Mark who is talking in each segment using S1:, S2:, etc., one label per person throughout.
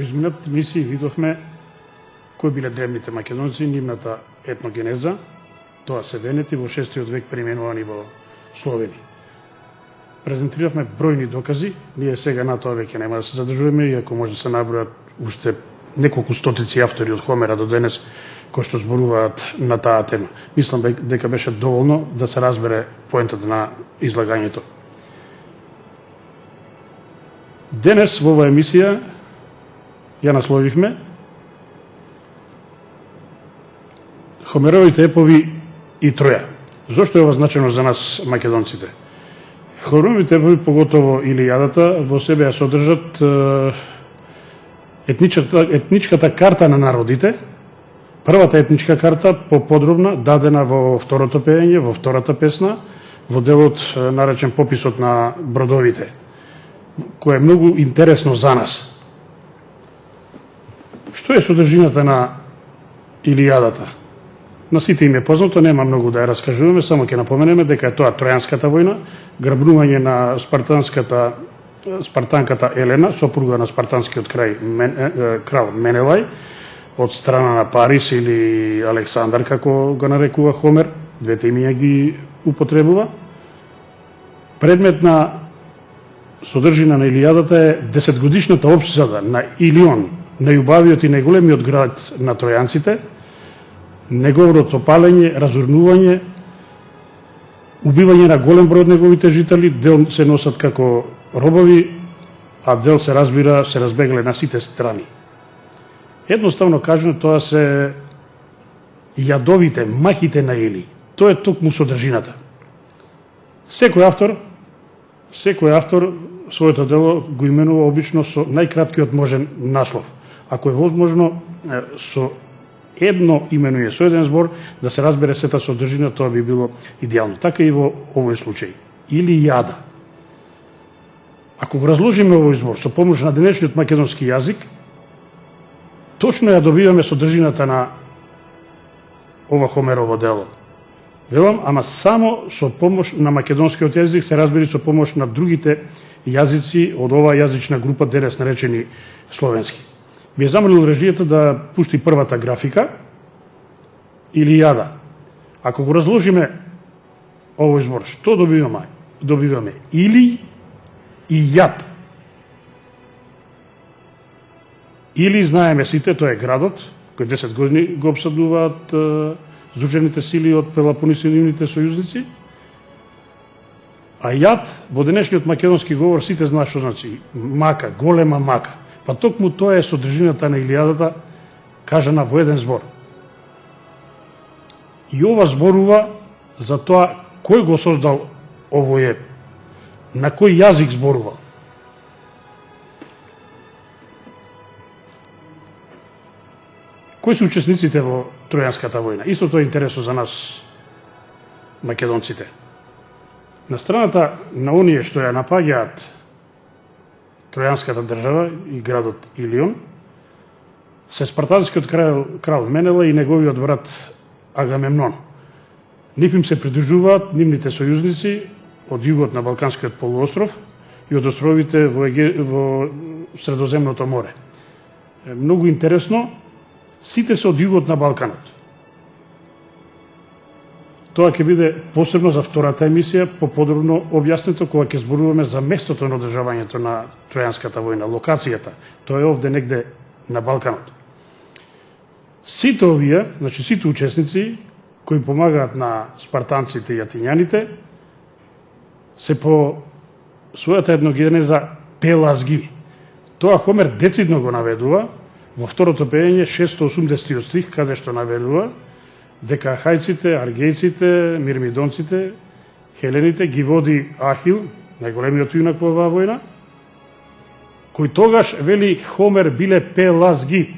S1: изминатите мисии видовме кои биле древните македонци, нивната етногенеза, тоа се венети во 6. век преименувани во Словени. Презентиравме бројни докази, ние сега на тоа веќе нема да се задржуваме, иако може да се набројат уште неколку стотици автори од Хомера до денес кои што зборуваат на таа тема. Мислам дека беше доволно да се разбере поентата на излагањето. Денес во оваа емисија ја насловивме Хомеровите епови и Троја. Зошто е ова значено за нас македонците? Хомеровите епови, поготово Илијадата, во себе ја содржат етничката карта на народите. Првата етничка карта, поподробна, дадена во второто пеење, во втората песна, во делот наречен Пописот на бродовите, кој е многу интересно за нас. Што е содржината на Илијадата? На сите им е познато, нема многу да ја раскажуваме, само ќе напоменеме дека е тоа Тројанската војна, грабнување на спартанката Елена, сопруга на спартанскиот крал Менелај, од страна на Парис или Александар, како го нарекува Хомер, двете имиња ги употребува. Предмет на содржина на Илијадата е 10-годишната опсада на Илион, најубавиот и најголемиот град на тројанците, неговото палење, разурнување, убивање на голем број од неговите жители, дел се носат како робови, а дел се разбира, се разбегле на сите страни. Едноставно кажано, тоа се јадовите, махите на Или. Тоа е токму содржината. Секој автор своето дело го именува обично со најкраткиот можен наслов. Ако е возможно, со едно именуње, со еден збор, да се разбере сета содржина, тоа би било идеално. Така и во овој случај. Илијада. Ако го разложиме овој збор со помош на денешниот македонски јазик, точно ја добиваме содржината на ова Хомерово дело. Велам, ама само со помош на македонскиот јазик, се разбери со помош на другите јазици од оваа јазична група, денес наречени словенски. Би е замолил режијата да пушти првата графика, Илијада. Ако го разложиме овој збор, што добиваме? Добиваме Или и Јад. Или, знаеме сите, тоа е градот, кој 10 години го обсадуваат Здружените сили од Пелопонес и нивните сојузници. А Јад, во денешниот македонски говор, сите знаат што значи мака, голема мака. Па токму тоа е содржината на Илијадата, кажана во еден збор. И ова зборува за тоа кој го создал овој еп, на кој јазик зборува. Кои се учесниците во Тројанската војна? Исто тоа е интересно за нас, македонците. На страната на оние што ја напаѓаат Тројанската држава и градот Илион, се спартанскиот крал Менелај и неговиот брат Агамемнон. Нив им се придружуваат нивните сојузници од југот на Балканскиот полуостров и од островите во Средоземното море. Многу интересно, сите се од југот на Балканот. Тоа ќе биде посебно за втората емисија, поподробно објаснето кога ќе зборуваме за местото на одржавањето на Тројанската војна, локацијата. Тоа е овде негде на Балканот. Сите овие, значи сите учесници кои помагаат на спартанците и атињаните, се по својата етногенеза пелазги. Тоа Хомер децидно го наведува во второто пеење 680 стих, каде што наведува дека хајците, аргејците, мирмидонците, хелените ги води Ахил, најголемиот јунак во оваа војна, кој тогаш, вели Хомер, биле пелазги.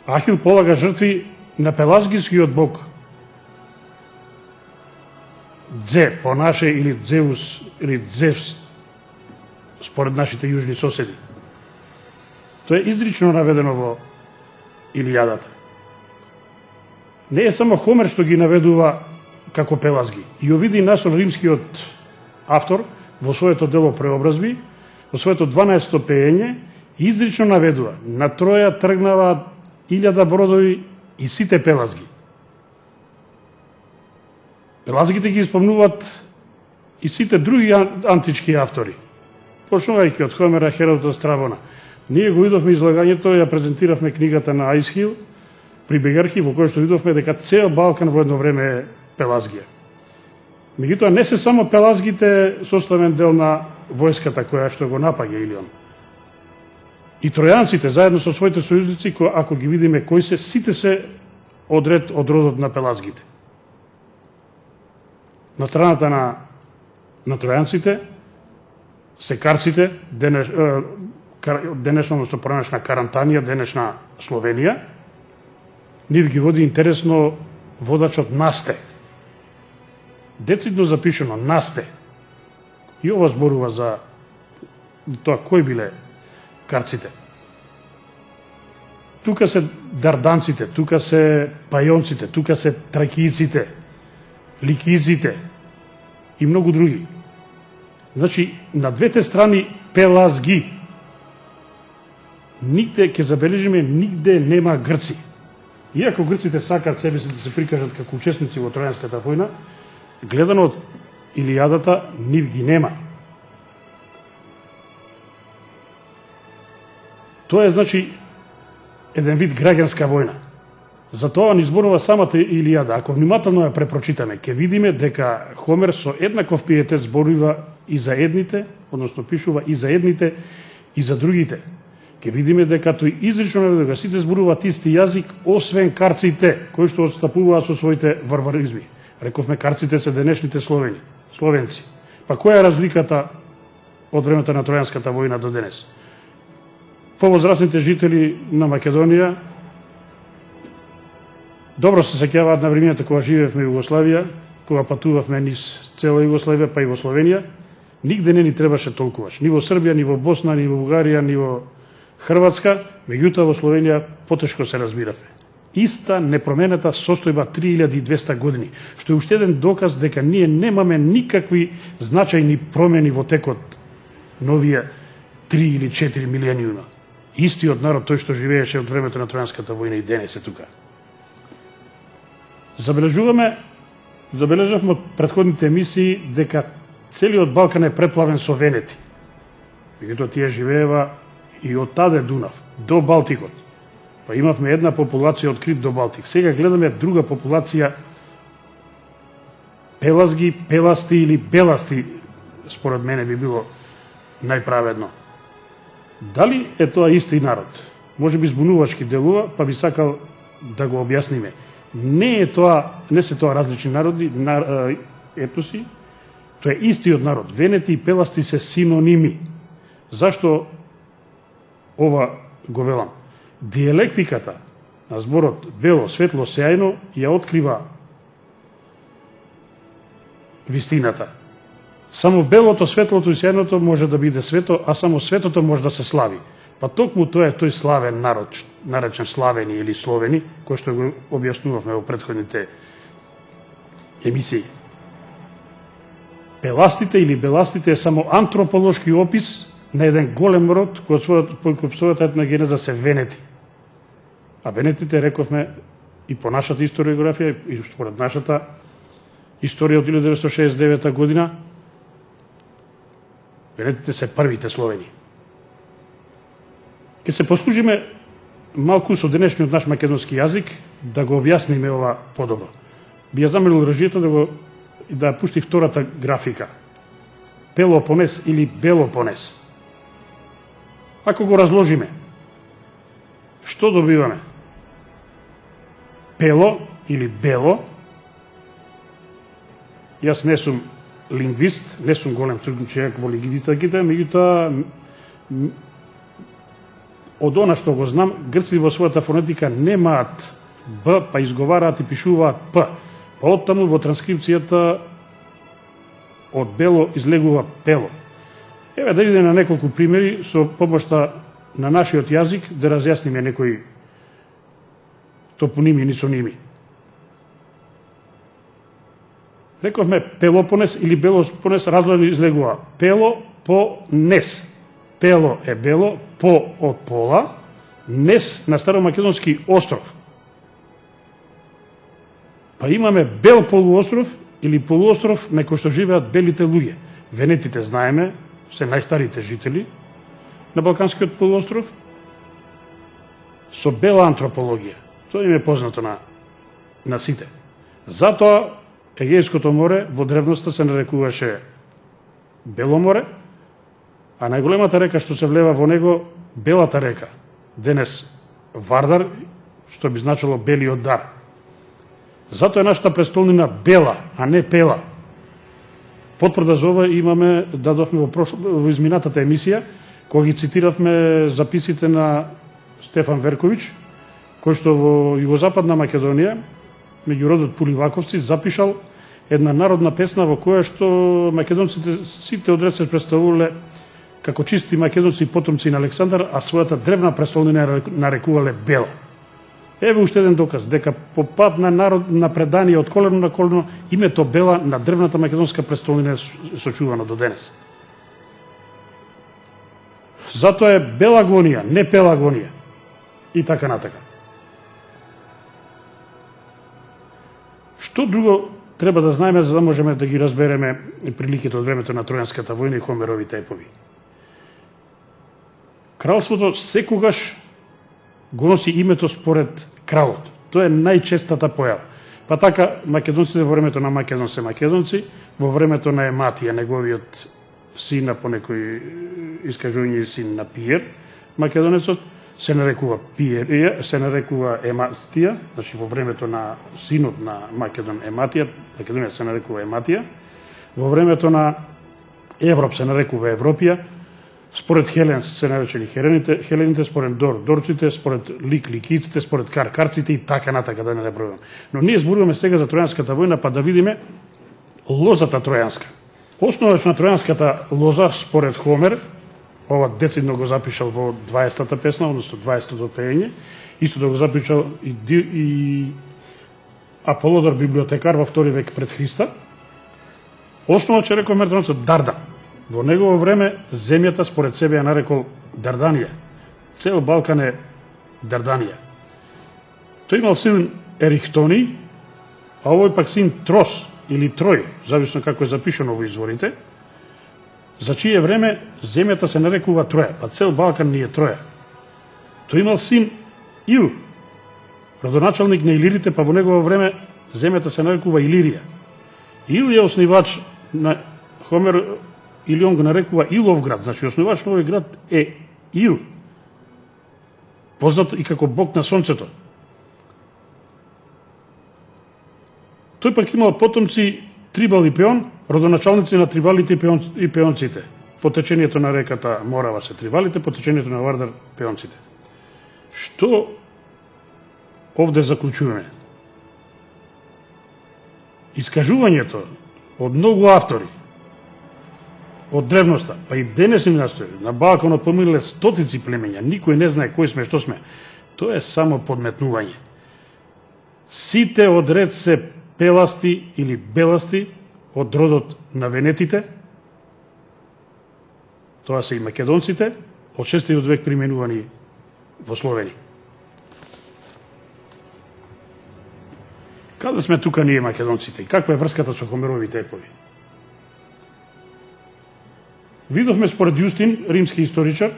S1: Ахил полага жртви на пелазгискиот бог Дзе, по наше, или Дзеус, или Дзевс, според нашите јужни соседи. Тоа е изрично наведено во Илијадата. Не е само Хомер што ги наведува како пелазги. И овиди наслов римскиот автор во своето дело Преобразби, во своето 12-то пеење изрично наведува: на Троја тргнава 1000 бродови и сите пелазги. Пелазгите ги испомнуваат и сите други антички автори, почнувајќи од Хомера, Херодот, Страбона. Ние го видовме излагањето, ја презентиравме книгата на Аисхил при Бегархи, во кој што видовме дека цел Балкан во едно време е пелазгија. Меѓутоа, не се само пелазгите составен дел на војската која што го напаѓа Илион. И тројанците, заедно со своите сојузници, ако ги видиме кои се, сите се од родот на пелазгите. На страната на тројанците се карците, денешно со пронешна Карантанија, денешна Словенија. Нив ги води интересно водачот Насте. Децидно запишено Насте. И ова зборува за тоа кои биле карците. Тука се дарданците, тука се пајонците, тука се тракијците, ликизите и многу други. Значи, на двете страни пелазги. Нигде, ќе забележиме, нигде нема грци. Иако грците сакаат себе си да се прикажат како учесници во Тројанската војна, гледано од Илијадата, нив ги нема. Тоа е, значи, еден вид граѓанска војна. Затоа ни зборува самата Илијада. Ако внимателно ја препрочитаме, ќе видиме дека Хомер со еднаков пиетет зборува и за едните, односно пишува и за едните и за другите. Ќе видиме дека тој изрично наведува сите зборуваат исти јазик, освен карците, кои што отстапуваат со своите варваризми. Рековме, карците се денешните словенци. Па која е разликата од времето на Тројанската војна до денес? Повозрастните жители на Македонија добро се сеќаваат на времењата кога живеевме во Југославија, кога патувавме низ цела Југославија, па и во Словенија. Нигде не ни требаше толкуваш. Ни во Србија, ни во Босна, ни во Бугарија, ни во Хрватска, меѓутоа во Словенија потешко се разбиравме. Иста непроменета состојба 3200 години, што е уште еден доказ дека ние немаме никакви значајни промени во текот на овие 3 или 4 милениума. Истиот народ, тој што живееше од времето на Тројанската војна, и денес е тука. Забележавме од претходните емисии дека целиот Балкан е преплавен со венети. Меѓутоа тие живеева и од таде Дунав до Балтикот. Па имавме една популација од Крит до Балтик. Сега гледаме друга популација пелазги, пеласти или беласти, според мене би било најправедно. Дали е тоа исти народ? Може би збунувачки делува, па би сакал да го објасниме. Не се тоа различни народи, етноси, тоа е истиот народ. Венети и пеласти се синоними. Зашто ова го велам? Диелектиката на зборот бело, светло, сеајно ја открива вистината. Само белото, светлото и сеајното може да биде свето, а само светото може да се слави. Па токму тоа е тој славен народ, наречен славени или словени, кој што го објаснувавме во претходните емисии. Пеластите или беластите е само антрополошки опис на еден голем род кој кој својата етногенеза се венети. А венетите, рековме, и по нашата историографија, и според нашата историја од 1969 година, венетите се првите словени. Ке се послужиме малку со денешниот наш македонски јазик да го објасниме ова подобро. Би ја замолил режијата да пушти втората графика. Пелопонес или Белопонес. Ако го разложиме, што добиваме? Пело или бело. Јас не сум лингвист, не сум голем stručnjak во лингвистиката, меѓутоа од она што го знам, грците во својата фонетика немаат Б, па изговараат и пишуваат П. Па оттаму во транскрипцијата од бело излегува пело. Еве да видиме на неколку примери со помошта на нашиот јазик да разјасниме некои топоними и нисоними. Рековме Пелопонес или Белопонес различно излегува. Пело по Нес. пело е бело, по од пола, нес на старомакедонски остров. Па имаме бел полуостров или полуостров на кој што живеат белите луѓе. Венетите, знаеме, се најстарите жители на Балканскиот полуостров, со бела антропологија. Тоа им е познато на сите. Затоа Егејското море во древноста се нарекуваше Бело море, а најголемата река што се влева во него, Белата река, денес Вардар, што би значило белиот дар. Затоа е нашата престолнина бела, а не пела. Потврда за ова имаме, дадовме во изминатата емисија, кога ги цитиравме записите на Стефан Верковиќ, кој што во Југозападна Македонија, меѓу родот Пуливаковци, запишал една народна песна во која што македонците сите одред се представувале како чисти македонци и потомци на Александар, а својата древна престолнина нарекувале Бела. Еве уште еден доказ дека по пат на предание од колено на колено името Бела на древната македонска престолнина е сочувано до денес. Затоа е Белагонија, не Пелагонија. И така натака. Што друго треба да знаеме за да можеме да ги разбереме приликите од времето на Тројанската војна и Хомеровите епови? Кралството секогаш го носи името според кралот. Тоа е најчестата појава. Па така, македонците во времето на Македон се македонци, во времето на Ематија, неговиот син, по некои искажување син на Пиер, македонецот, се нарекува Пиерија, се нарекува Ематија, значи во времето на синот на Македон Ематија, Македонија се нарекува Ематија, во времето на Европ се нарекува Европија, според Хелен се наречени Хелените, според Дор Дорците, според Лик Ликиците, според Кар Карците и така натака да не набројуваме. Но ние зборуваме сега за Тројанската војна, па да видиме лозата тројанска. Основата на тројанската лоза според Хомер, ова децидно го запишал во 20-та песна, односно 20-то пеење, исто да го запишал и Аполодор библиотекар во 2 век пред Христа. Основа че рекол Мердонецот Дардан. Во негово време земјата според себе ја нарекол Дарданија. Цел Балкан е Дарданија. Тој имал син Ерихтони, а овој пак син Трос или Трој, зависно како е запишано во изворите, за чие време земјата се нарекува Троја, па цел Балкан ни е Троја. Тој имал син Ил, родоначалник на Илирите, па во негово време земјата се нарекува Илирија. Ил е основач на Хомер, или он го нарекува Иловград, значи основач на овој град е Ил, познат и како бог на сонцето. Тој пак имал потомци Трибал и Пеон, родоначалници на трибалите и пеонците. По течението на реката Морава се трибалите, по течението на Вардар пеонците. Што овде заклучуваме? Искажувањето од многу автори од древноста, па и денесни настоји, на Балканот поминале стотици племења, никој не знае кој сме, што сме. Тоа е само подметнување. Сите од ред се пеласти или беласти од родот на венетите, тоа се и македонците, од 6. век применувани во Словенија. Каде сме тука ние македонците и каква е врската со Хомеровите епови? Видовме според Јустин, римски историчар,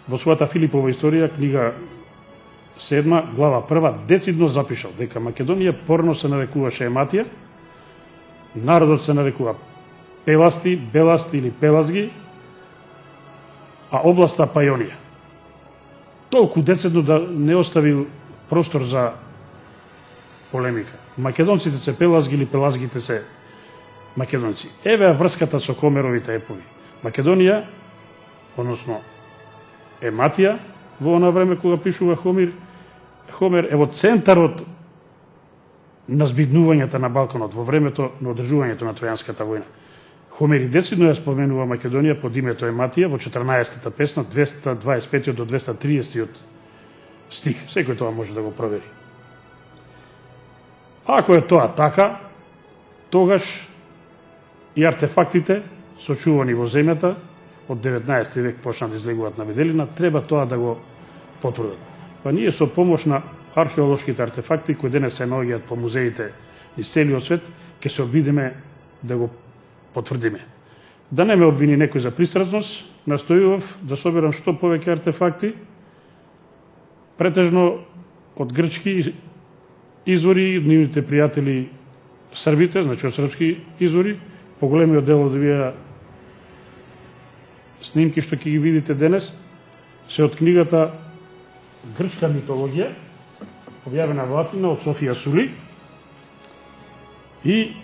S1: во својата Филипова историја, книга 7, глава 1, децидно запишал дека Македонија порано се нарекуваше Ематија, народот се нарекува Пеласти, Беласти или Пелазги, а областа Пајонија. Толку децидно да не оставил простор за полемика. Македонците се Пелазги или Пелазгите се македонци. Еве врската со Хомеровите епови. Македонија, односно Ематија, во она време кога пишува Хомер е во центарот на збиднувањата на Балканот во времето на одржувањето на Тројанската војна. Хомер и децидно ја споменува Македонија под името Ематија во 14-та песна, 225 до 230 стих. Секој тоа може да го провери. Ако е тоа така, тогаш и артефактите сочувани во земјата од 19 век почна да излегуваат на виделина, треба тоа да го потврдат. Па ние со помош на археолошките артефакти кои денес се наоѓаат по музеите из целиот свет, ќе се обидиме да го потврдиме. Да не ме обвини некој за пристрасност, настојував да соберам што повеќе артефакти, претежно од грчки извори, нивните пријатели србите, значи од српски извори, поголемиот дел од овие снимки што ќе ги видите денес се од книгата Грчка митологија, објавена во Атина од Софија Сули, и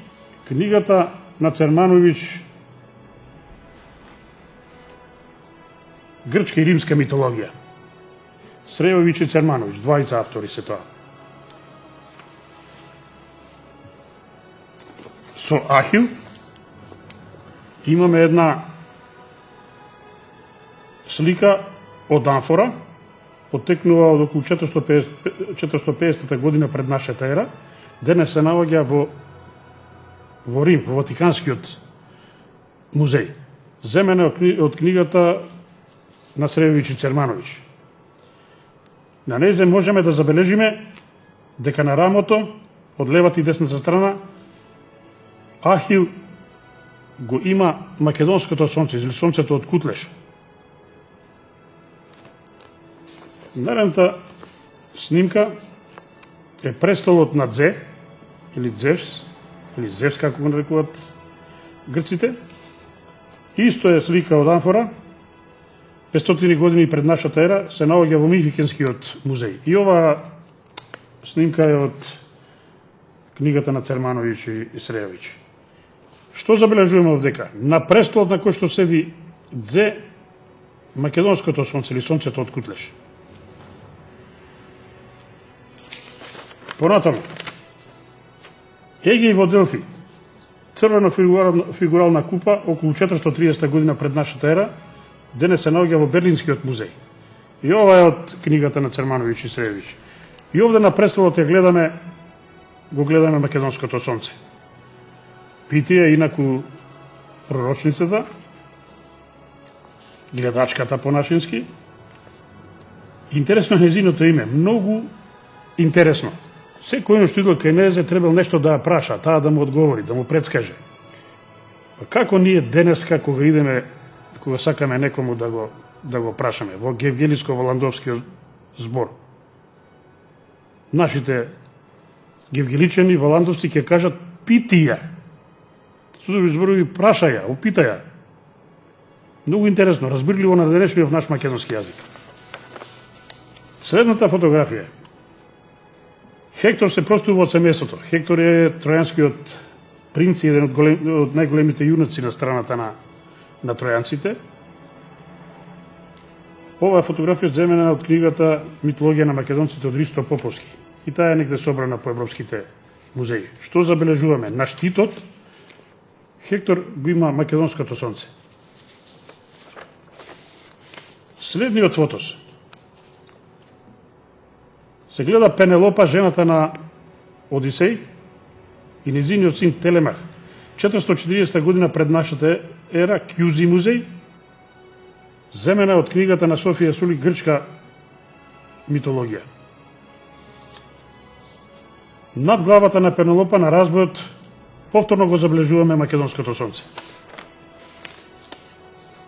S1: книгата на Цермановиќ Грчка и римска митологија. Срејовиќ и Цермановиќ, двајца автори се тоа. Со Ахил имаме една слика од амфора, потекнува од околу 450 година пред нашата ера, денес се наоѓа во Рим, во Ватиканскиот музеј. Земена од книгата на Срејовиќ и Цермановиќ. На нејзе можеме да забележиме дека на рамото, од левата и десната страна, Ахил го има македонското сонце, или сонцето од Кутлеш. Наредната снимка е престолот на Дзе, или Дзевс, или Зевс, како го нарекуваат грците. Исто е слика од амфора, 500 години пред нашата ера, се наоѓа во Михикенскиот музеј. И оваа снимка е од книгата на Цермановиќ и Срејовиќ. Што забележуваме овдека? На престолот на кој што седи Дзе, македонското сонце, или сонцето од Кутлеш. Понатаму, Егеј во Делфи, црвено фигурална купа, околу 430 година пред нашата ера, денес се наоѓа во Берлинскиот музеј. И ова е од книгата на Цермановиќ и Срејовиќ. И овде на престолот го гледаме македонското сонце. Питија инаку пророчницата, гледачката по нашински. Интересно незиното име, многу интересно. Секој што идел кај незе требал нешто да ја праша, таа да му одговори, да му предскаже. Како ние денеска кога идеме, кога сакаме некому да го прашаме во Гевгелиско-Воландовскиот збор, нашите гевгеличани, воландовци ќе кажат питија. Судови зборови прашаја, упитаја. Многу интересно, разбирливо на денешниот наш македонски јазик. Следната фотографија. Хектор се простува од семејството. Хектор е тројанскиот принц, еден од најголемите јунаци на страната на тројанците. Оваа фотографија земена од книгата Митологија на македонците од Ристо Поповски. И таа е негде собрана по европските музеи. Што забележуваме? На штитот Хектор го има македонското сонце. Следниот фотос. Се гледа Пенелопа, жената на Одисеј, и незиниот син Телемах. 440 година пред нашата ера, Кјузи музеј, земена од книгата на Софија Сули Грчка митологија. Над главата на Пенелопа на разбојот повторно го забележуваме македонското сонце.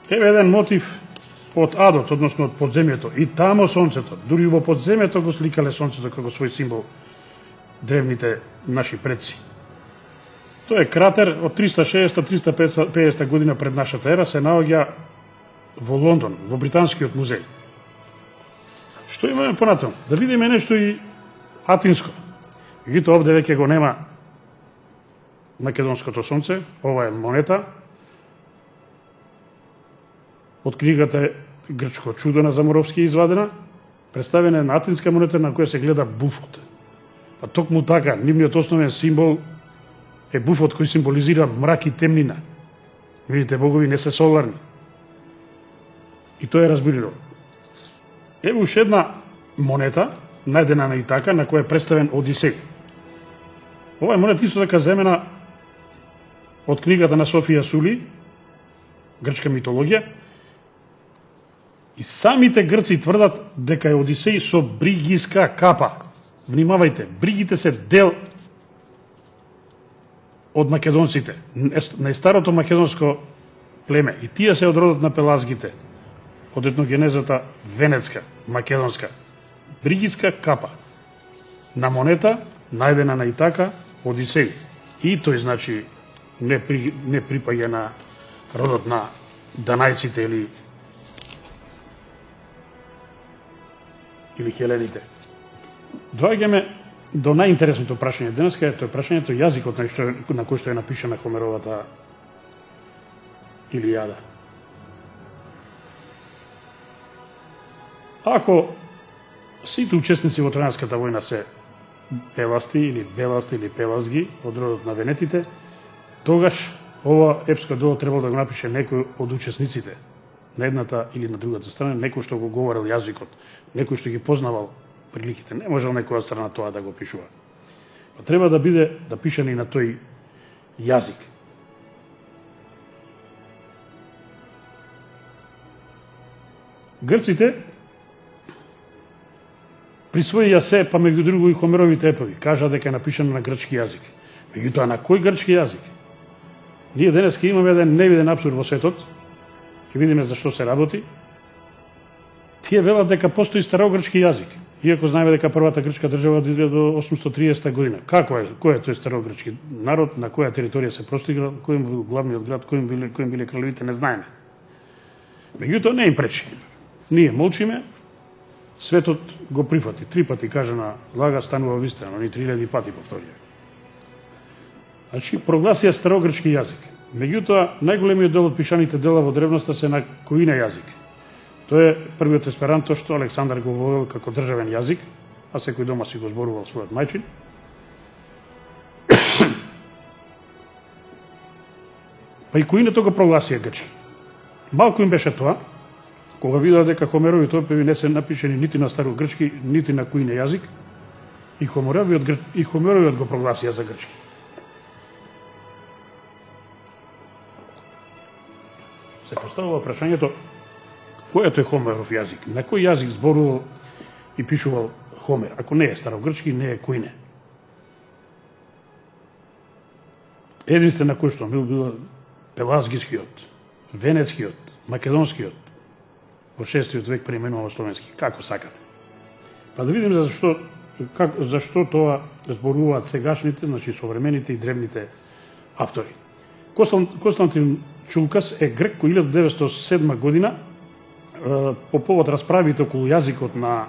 S1: Еве еден мотив од адот, односно од подземјето, и тамо сонцето, дури во подземјето го сликале сонцето како свој символ древните наши предци. Тој е кратер од 360-350 година пред нашата ера, се наоѓа во Лондон, во Британскиот музеј. Што имаме понатаму? Да видиме нешто и атинско. Меѓутоа овде веќе го нема македонското сонце, ова е монета од книгата Грчко чудо на Заморовски извадена, представена е на атинска монета на која се гледа буфот. Па токму така, нивниот основен символ е буфот кој символизира мрак и темнина. Видите, богови не се соларни. И тоа е разбирливо. Ево уште една монета, најдена на Итака, на која е представен Одисеј. Ова е монета исто така земена од книгата на Софија Сули, Грчка митологија, И самите грци тврдат дека е Одисеј со бригиска капа. Внимавајте, бригите се дел од македонците, најстарото македонско племе, и тие се од родот на пелазгите, од етногенезата венецка, македонска. Бригиска капа. На монета, најдена на Итака, Одисеј. И тој, значи, не припаѓа на родот на данајците или хелените. Доаѓаме до најинтересното прашање денеска, тоа е прашањето јазикот на кој што е напишана Хомеровата Илијада. Ако сите учесници во Тројанската војна се пеласти или пелазги од родот на венетите, тогаш ова епско дело требало да го напише некој од учесниците на едната или на другата страна, некој што го говорил јазикот, некој што ги познавал приликите. Не можел некој од страна тоа да го пишува. Па треба да биде да пишан и на тој јазик. Грците присвоија се, па меѓу друго и Хомеровите епови, кажа дека е напишано на грчки јазик. Меѓутоа, на кој грчки јазик? Ние денеска имаме еден невиден апсурд во светот, ќе видиме за што се работи. Тие велат дека постои старогрчки јазик, иако знаеме дека првата грчка држава до 830 година. Како е? Кој е тој старогрчки народ, на која територија се простигнал, кој бил главниот град, кои биле кралевите, не знаеме. Меѓутоа, не им пречи. Ние молчиме, светот го прифати. 3 пати кажана лага станува вистина, но ни 3000 пати повторија. Значи, прогласија старогрчки јазик. Меѓутоа, најголемиот дел од пишаните дела во древноста се на коина јазик. Тоа е првиот есперанто што Александар го вовел како државен јазик, а секој дома си го зборувал својот мајчин. Па и коиното го прогласија грчки. Малку им беше тоа, кога видеа дека Хомеровите епови не се напишени нити на старогрчки, нити на коине јазик, и Хомеровиот го прогласија за грчки. Се поставува прашањето, кој е тој Хомеров јазик? На кој јазик зборувал и пишувал Хомер? Ако не е старогрчки, не е коине. Единствен на кој што бил пелазгискиот, венецкиот, македонскиот, во 6 век преименувал словенски, како сакате. Па да видиме зашто тоа зборуваат сегашните, значи современите и древните автори. Константин Чулкас е грек кој 1907 година по повод расправите околу јазикот на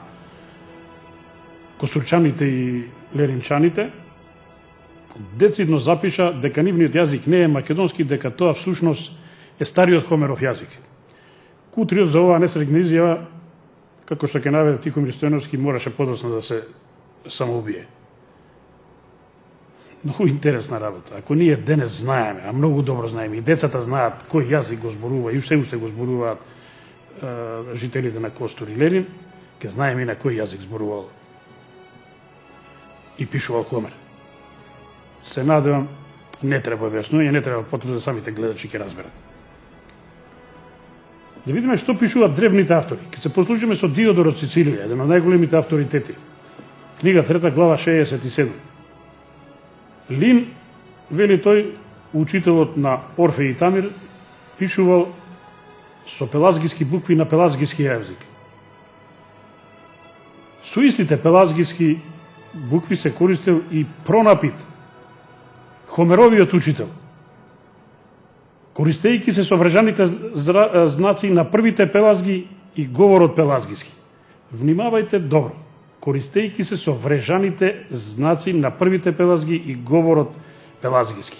S1: костурчаните и леринчаните децидно запиша дека нивниот јазик не е македонски, дека тоа всушност е стариот Хомеров јазик. Кутриот за оваа несреќна изјава, како што ќе наведе Тихомир Стојановски, мораше подоцна да се самоубие. Многу интересна работа. Ако ние денес знаеме, а многу добро знаеме, и децата знаат кој јазик го зборува и уште го зборуваат жителите на Костур и Ленин, ќе знаеме и на кој јазик зборувал и пишувал Хомер. Се надевам, не треба објаснување, не треба потврда, самите гледачи ќе разберат. Да видиме што пишуваат древните автори. Ке се послужиме со Диодор од Сицилија, еден од најголемите авторитети. Книга 3, глава 67. Лин, вели тој, учителот на Орфеј и Тамир, пишувал со пелазгиски букви на пелазгиски јазик. Со истите пелазгиски букви се користел и Пронапит, Хомеровиот учител, користејќи се со врежаните знаци на првите пелазги и говорот пелазгиски. Внимавајте добро. Користејќи се со врежаните знаци на првите пелазги и говорот пелазгиски.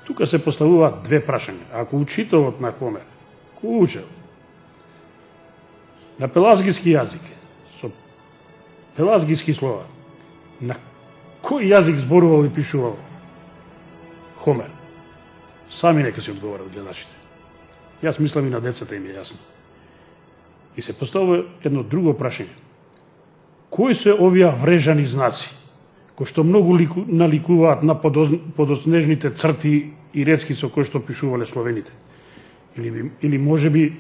S1: Тука се поставуваат две прашања. Ако учителот на Хомер, кој учел на пелазгиски јазик, со пелазгиски слова, на кој јазик зборувал и пишувал Хомер? Сами нека се одговарат гледачите. Јас мислам и на децата им е јасно. И се поставува едно друго прашање. Кои се овие врежани знаци, кои што многу наликуваат на подоснежните црти и речки со кои што пишувале словените? Или можеби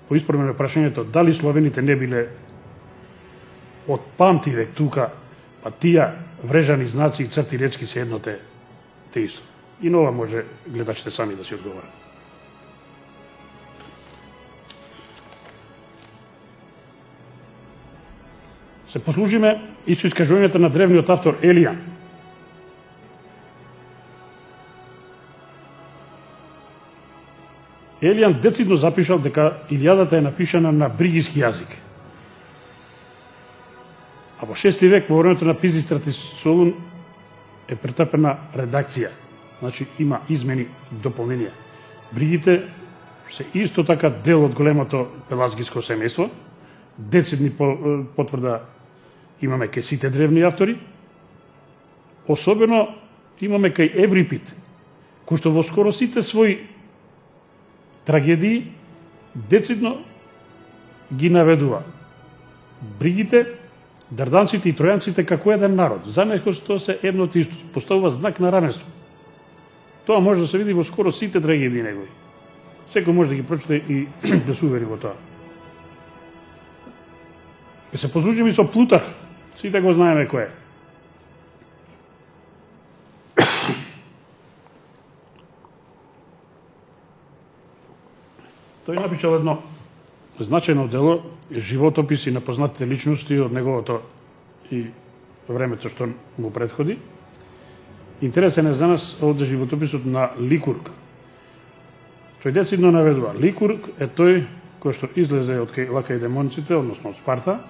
S1: поиспорено прашањето дали словените не биле од памтивек тука, па тие врежани знаци и црти речки се едно те исто. И на ова може гледачите сами да си одговорат. Се послужиме и со искажувањето на древниот автор Елијан. Елијан децидно запишал дека Илијадата е напишана на бригиски јазик. А во 6 век, во времето на Пизистрат и Солун, е претрпена редакција. Значи, има измени, дополненија. Бригите се исто така дел од големото пелазгиско семејство. Децидни потврда имаме кај сите древни автори. Особено имаме кај Еврипид, кој што во скоро сите своји трагедии децидно ги наведува бригите, дарданците и тројанците како еден народ. За него тоа се едно и исто. Поставува знак на равенство. Тоа може да се види во скоро сите трагедии негови. Секој може да ги прочита и да се увери во тоа. Ке се послужиме и со Плутарх. Сите го знаеме кој е. Тој напишал едно значајно дело, животописи на познатите личности од неговото и времето што му предходи. Интересен е за нас овде животописот на Ликург. Тој децидно наведува. Ликург е тој кој што излезе од кај лакајдемонците, односно од Спарта,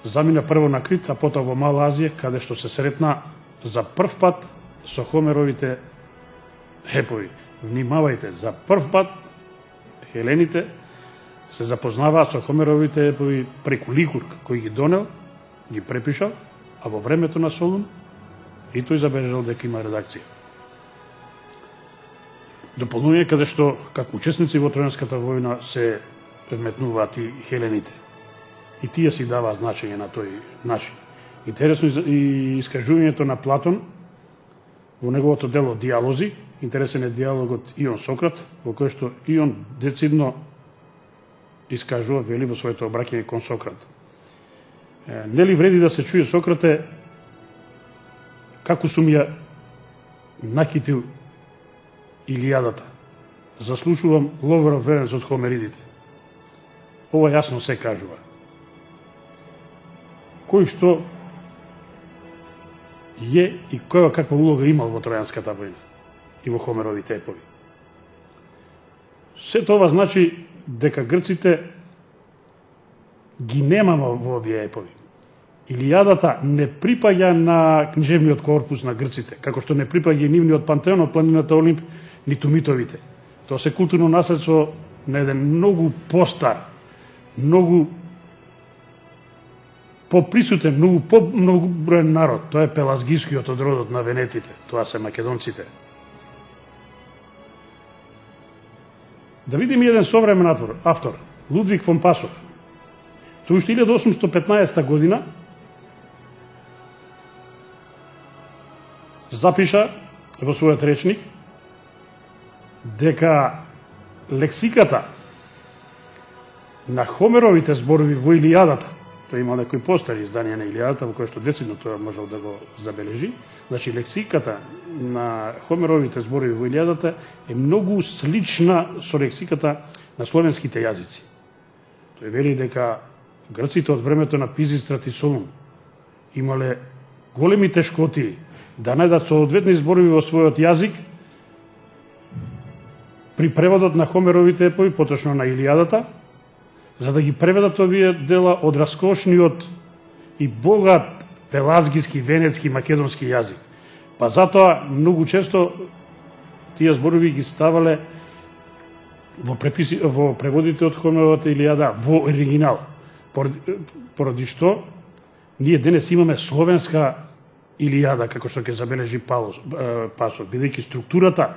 S1: замина прво на Крит, а потоа во Мала Азија, каде што се сретна за прв пат со Хомеровите епови. Внимавајте, за прв пат хелените се запознаваат со Хомеровите епови преку Ликург, кој ги донел, ги препишал, а во времето на Солун и тој забележал дека има редакција. Дополнување каде што, како учесници во Тројанската војна, се предметнуваат и хелените. И тие си даваат значење на тој начин. Интересно и искажувањето на Платон во неговото дело Диалози. Интересен е диалогот Ион-Сократ, во кој што Ион децидно искажува, вели во своето обраќање кон Сократ. Нели вреди да се чуе Сократе како сум ја накитил Илијадата. Заслушувам ловров венец од Хомеридите. Ова јасно се кажува. Кој што е и која каква улога имал во Тројанската војна и во Хомеровите епови. Се тоа значи дека грците ги немаме во овие епови. Илијадата не припаѓа на книжевниот корпус на грците, како што не припаѓа и нивниот пантеон од планината Олимп, ниту митовите. Тоа се културно наследство на еден многу постар, многу поприсутен, многу броен народ. Тоа е пелазгискиот од родот на венетите. Тоа се македонците. Да видиме еден современ автор, Лудвиг фон Пасов. Тој уште 1815 година запиша во својот речник дека лексиката на Хомеровите зборови во Илијадата, тој има некои постари изданија на Илијадата, во кој што децидно тоа можел да го забележи, значи лексиката на Хомеровите зборови во Илијадата е многу слична со лексиката на словенските јазици. Тој вели дека грците од времето на Пизистрат и Солун имале големи тешкоти да најдат соодветни зборови во својот јазик при преводот на Хомеровите епови, поточно на Илијадата, за да ги преведат овие дела од раскошниот и богат пелазгиски, венецки, македонски јазик. Па затоа многу често тие зборови ги ставале во преводите од Хомеровата Илијада во оригинал. Поради што ние денес имаме словенска Илијада, како што ќе забележи Пасов, бидејќи структурата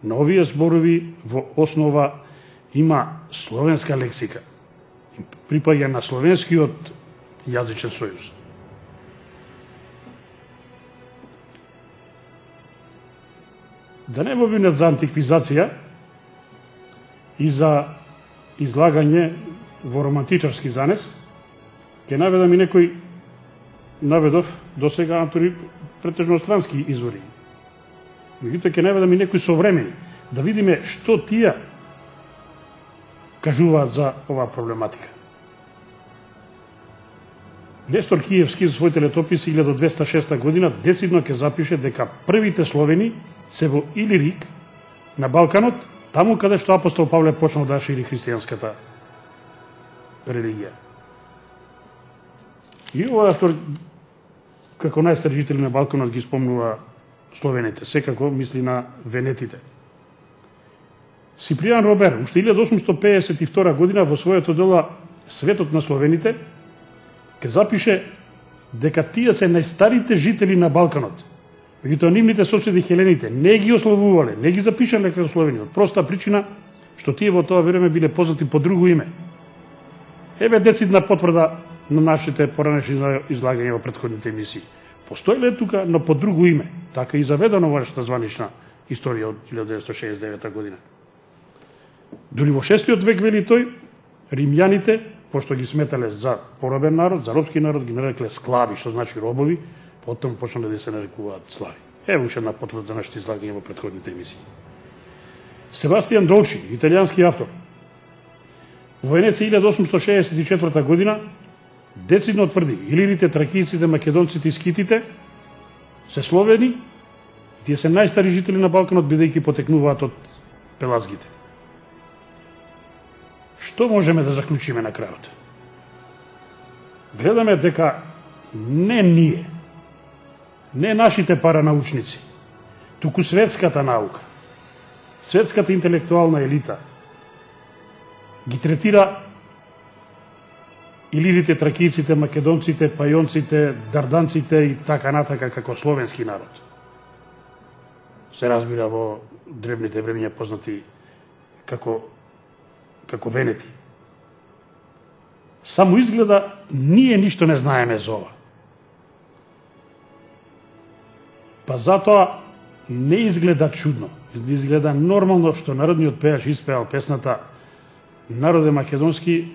S1: на овие зборови во основа има словенска лексика. Припаѓа на словенскиот јазичен сојуз. Да не вовинат за антиквизација и за излагање во романтичарски занес, ќе наведам и некои наведов до сега автори претежно странски извори. Меѓутоа ќе наведам и некои современи, да видиме што тие кажуваат за оваа проблематика. Нестор Киевски за своите летописи 1206 година децидно ќе запише дека првите словени се во Илирик на Балканот, таму каде што апостол Павле почнал да шири христијанската религија. И ова автор, како најстар жители на Балканот, ги спомнува словените, секако мисли на венетите. Сипријан Робер, уште 1852 година во своето дело Светот на словените, ќе запише дека тие се најстарите жители на Балканот. Меѓутоа нивните соседи хелените не ги ославувале, не ги запишале како словени, од проста причина што тие во тоа време биле познати по друго име. Еве децидна потврда на нашите поранешни излагања во претходните емисии. Постоеле тука, но по друго име. Така и заведено во нашата званична историја од 1969 година. Дури во 6 век, вели тој, римјаните, пошто ги сметале за поробен народ, за робски народ, ги нарекле склави, што значи робови, потом почнале да се нарекуваат слави. Ево уште една потврда за нашите излагања во претходните емисии. Себастијан Долчи, италијански автор, во Венеција 1864 година децидно тврди, илирите, тракијците, македонците и скитите се словени, тие се најстари жители на Балканот, бидејќи потекнуваат од пелазгите. Што можеме да заклучиме на крајот? Гледаме дека не ние, не нашите паранаучници, туку светската наука, светската интелектуална елита ги третира илирите, тракијците, македонците, пајонците, дарданците и така натака како словенски народ. Се разбира во древните времења познати како венети. Само изгледа ние ништо не знаеме за ова. Па затоа не изгледа чудно, изгледа нормално што народниот пејач испеал песната "Народе македонски,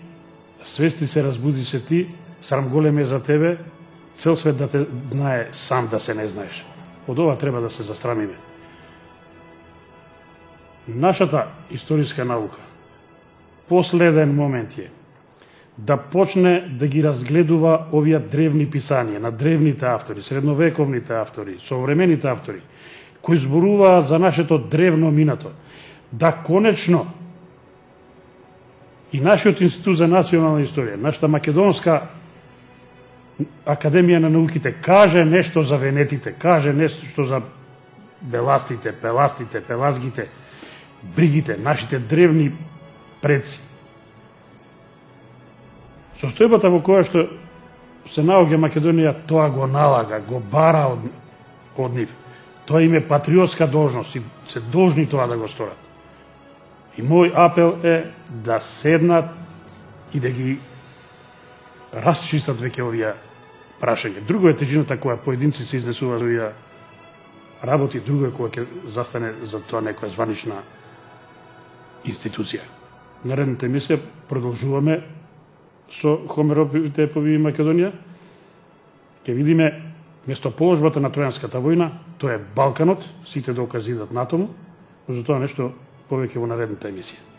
S1: свести се, разбуди се ти, срам голем е за тебе, цел свет да те знае, сам да се не знаеш". Од ова треба да се застрамиме. Нашата историска наука последен момент е да почне да ги разгледува овие древни писања на древните автори, средновековните автори, современите автори, кои зборуваат за нашето древно минато, да конечно и нашиот Институт за национална историја, нашата Македонска Академија на науките каже нешто за венетите, каже нешто за беластите, пеластите, пелазгите, бригите, нашите древни предци. Состојбата во која што се наоѓа Македонија, тоа го налага, го бара од нив. Тоа им е патриотска должност и се должни тоа да го сторат. И мој апел е да седнат и да ги расчистат веќе овие прашања. Друго е тежината која поединци се изнесува за овие работи, друго е која ќе застане за тоа некоја званична институција. Наредната емисија продолжуваме со Хомероповите епови Македонија. Ќе видиме местоположбата на Тројанската војна, тоа е Балканот, сите докази идат на тому, но за тоа нешто повеќе во наредната емисија.